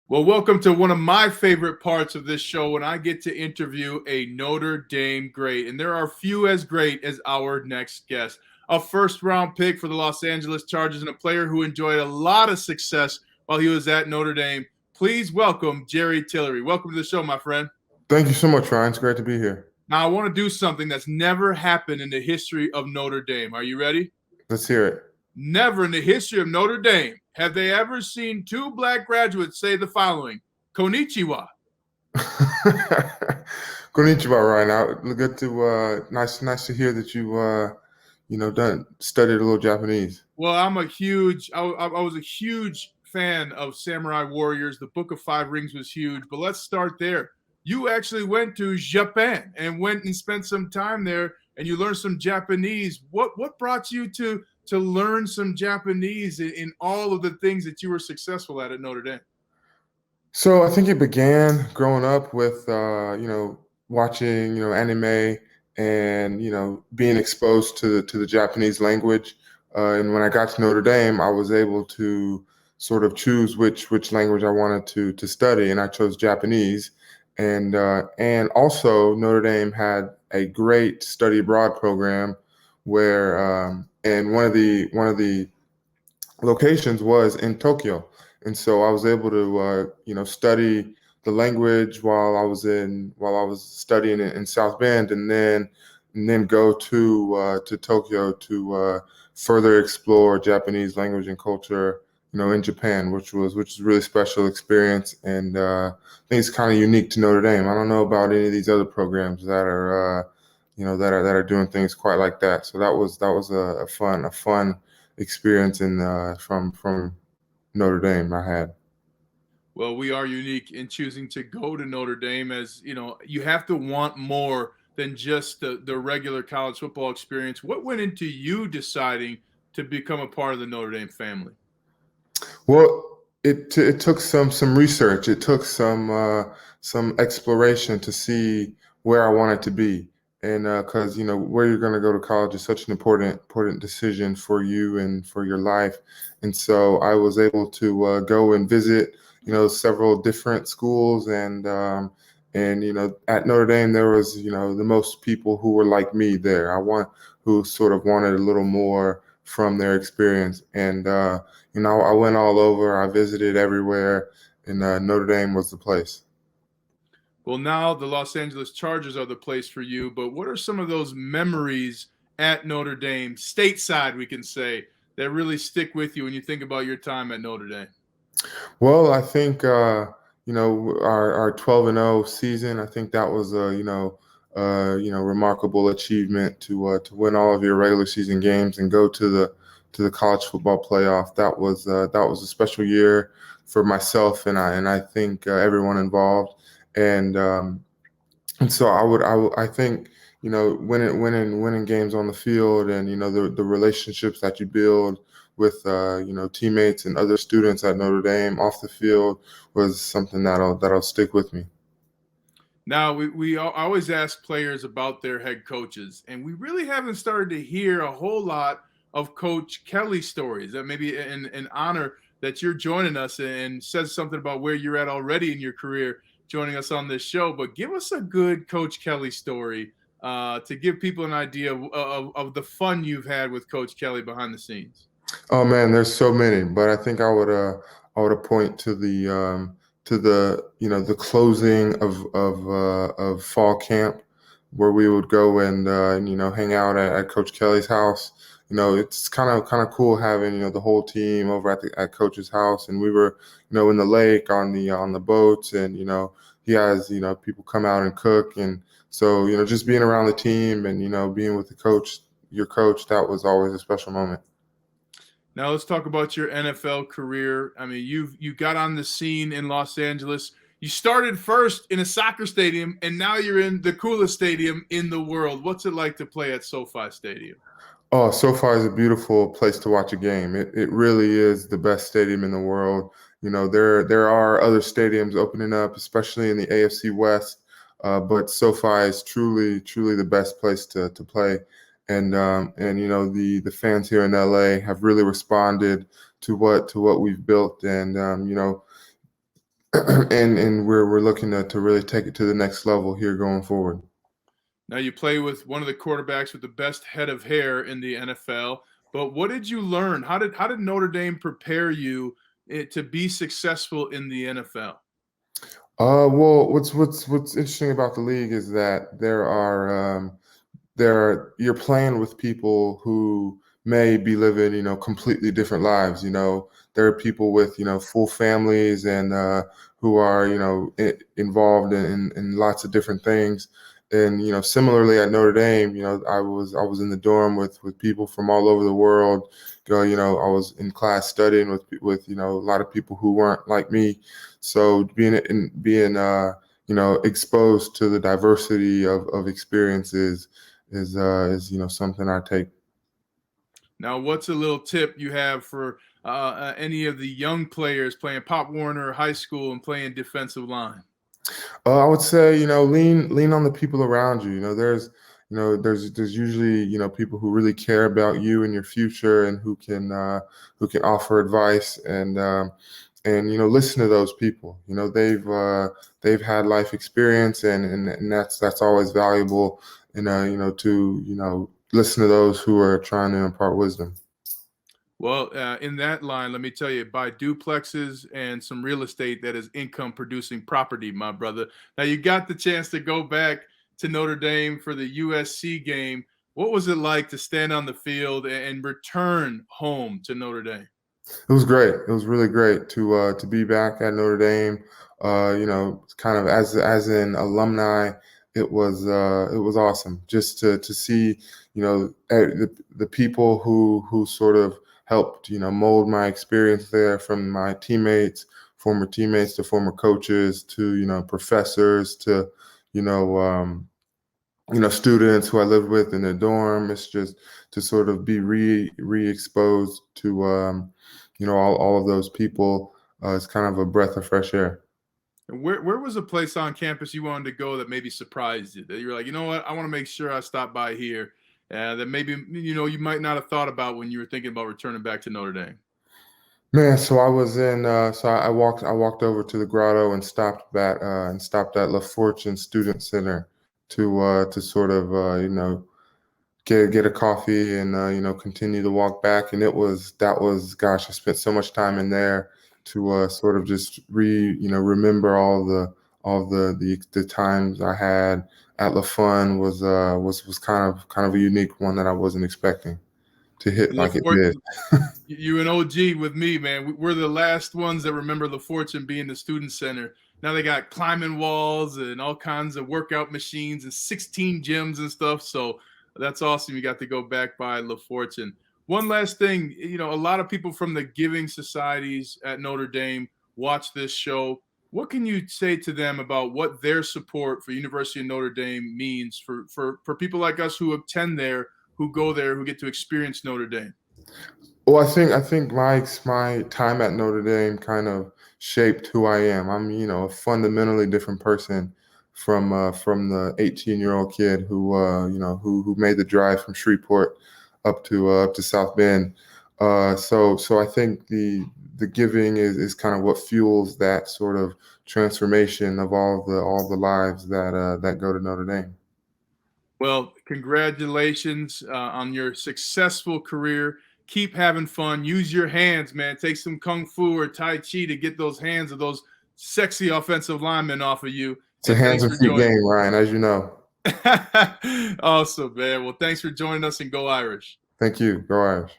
Well, welcome to one of my favorite parts of this show when I get to interview a Notre Dame great. And there are few as great as our next guest. A first round pick for the Los Angeles Chargers and a player who enjoyed a lot of success while he was at Notre Dame. Please welcome Jerry Tillery. Welcome to the show, my friend. Thank you so much, Ryan. It's great to be here. Now, I want to do something that's never happened in the history of Notre Dame. Are you ready? Let's hear it. Never in the history of Notre Dame have they ever seen two black graduates say the following: Konnichiwa. Konnichiwa, Ryan. Good to nice to hear that you studied a little Japanese. Well, I was a huge fan of Samurai Warriors. The Book of Five Rings was huge, but let's start there. You actually went to Japan and went and spent some time there, and you learned some Japanese. What brought you to learn some Japanese in all of the things that you were successful at Notre Dame? So I think it began growing up with watching anime and being exposed to the Japanese language. And when I got to Notre Dame, I was able to sort of choose which language I wanted to study, and I chose Japanese. And also Notre Dame had a great study abroad program where and one of the locations was in Tokyo, and so I was able to study the language while I was studying in South Bend, and then go to Tokyo to further explore Japanese language and culture, in Japan, which is a really special experience, and I think it's kind of unique to Notre Dame. I don't know about any of these other programs that are that are doing things quite like that. So that was a fun experience from Notre Dame I had. Well, we are unique in choosing to go to Notre Dame, as you have to want more than just the regular college football experience. What went into you deciding to become a part of the Notre Dame family? Well, it took some research. It took some exploration to see where I wanted to be, and because where you're going to go to college is such an important decision for you and for your life. And so I was able to go and visit several different schools, and at Notre Dame there was the most people who were like me there. Who sort of wanted a little more from their experience, and I went all over. I visited everywhere, and Notre Dame was the place. Well, now the Los Angeles Chargers are the place for you, but what are some of those memories at Notre Dame, stateside, we can say, that really stick with you when you think about your time at Notre Dame? Well, I think our 12-0 season. I think that was a remarkable achievement to win all of your regular season games and go to the college football playoff. That was a special year for myself and I think everyone involved. And so I think winning games on the field, and the relationships that you build with teammates and other students at Notre Dame off the field was something that'll stick with me. Now, we always ask players about their head coaches, and we really haven't started to hear a whole lot of Coach Kelly's stories. That maybe an honor that you're joining us and says something about where you're at already in your career, joining us on this show. But give us a good Coach Kelly story to give people an idea of the fun you've had with Coach Kelly behind the scenes. Oh man, there's so many, but I think I would point to the closing of fall camp, where we would go and hang out at Coach Kelly's house. It's kind of cool having the whole team over at Coach's house, and we were in the lake on the boats, and he has people come out and cook, and so just being around the team and being with your coach, that was always a special moment. Now let's talk about your NFL career. I mean, you got on the scene in Los Angeles. You started first in a soccer stadium, and now you're in the coolest stadium in the world. What's it like to play at SoFi Stadium? Oh, SoFi is a beautiful place to watch a game. It really is the best stadium in the world. There are other stadiums opening up, especially in the AFC West, but SoFi is truly the best place to play. And the fans here in LA have really responded to what we've built, and and we're looking to really take it to the next level here going forward. Now you play with one of the quarterbacks with the best head of hair in the NFL. But what did you learn? How did Notre Dame prepare you to be successful in the NFL? Well, what's interesting about the league is that you're playing with people who may be living, completely different lives. There are people with, full families and who are, involved in lots of different things. And, similarly at Notre Dame, I was in the dorm with people from all over the world. I was in class studying with, a lot of people who weren't like me. So being exposed to the diversity of experiences is something I take. Now, what's a little tip you have for any of the young players playing Pop Warner High School and playing defensive line? I would say, lean on the people around you. There's usually, people who really care about you and your future and who can offer advice and listen to those people. They've had life experience and that's always valuable. And to listen to those who are trying to impart wisdom. Well, in that line, let me tell you, buy duplexes and some real estate that is income producing property, my brother. Now, you got the chance to go back to Notre Dame for the USC game. What was it like to stand on the field and return home to Notre Dame? It was great. It was really great to be back at Notre Dame. Kind of as an alumni, it was awesome just to see the people who sort of helped mold my experience there, from my former teammates to former coaches to professors to you know um, students who I lived with in the dorm. It's just to sort of be re-exposed to all of those people. It's kind of a breath of fresh air. And where was a place on campus you wanted to go that maybe surprised you? That you're like, you know what, I want to make sure I stop by here. That maybe you might not have thought about when you were thinking about returning back to Notre Dame. Man, so I was in. So I walked over to the grotto and stopped at La Fortune Student Center to sort of get a coffee and continue the walk back. And that was gosh, I spent so much time in there to sort of just remember all the times I had at La Fun. Was kind of a unique one that I wasn't expecting to hit And La like it did. Fortune, you an OG with me, man. We're the last ones that remember La Fortune being the student center. Now they got climbing walls and all kinds of workout machines and 16 gyms and stuff. So that's awesome. You got to go back by La Fortune. One last thing, a lot of people from the giving societies at Notre Dame watch this show. What can you say to them about what their support for University of Notre Dame means for people like us who attend there, who go there, who get to experience Notre Dame? Well, I think my time at Notre Dame kind of shaped who I am. I'm a fundamentally different person from the 18-year-old kid who made the drive from Shreveport up to South Bend. So I think the giving is kind of what fuels that sort of transformation of all the lives that go to Notre Dame. Well, congratulations on your successful career. Keep having fun. Use your hands, man. Take some kung fu or tai chi to get those hands of those sexy offensive linemen off of you. It's a And hands thanks and for feet joining. game, Ryan, as you know. Awesome, man. Well, thanks for joining us and go Irish. Thank you. Go Irish.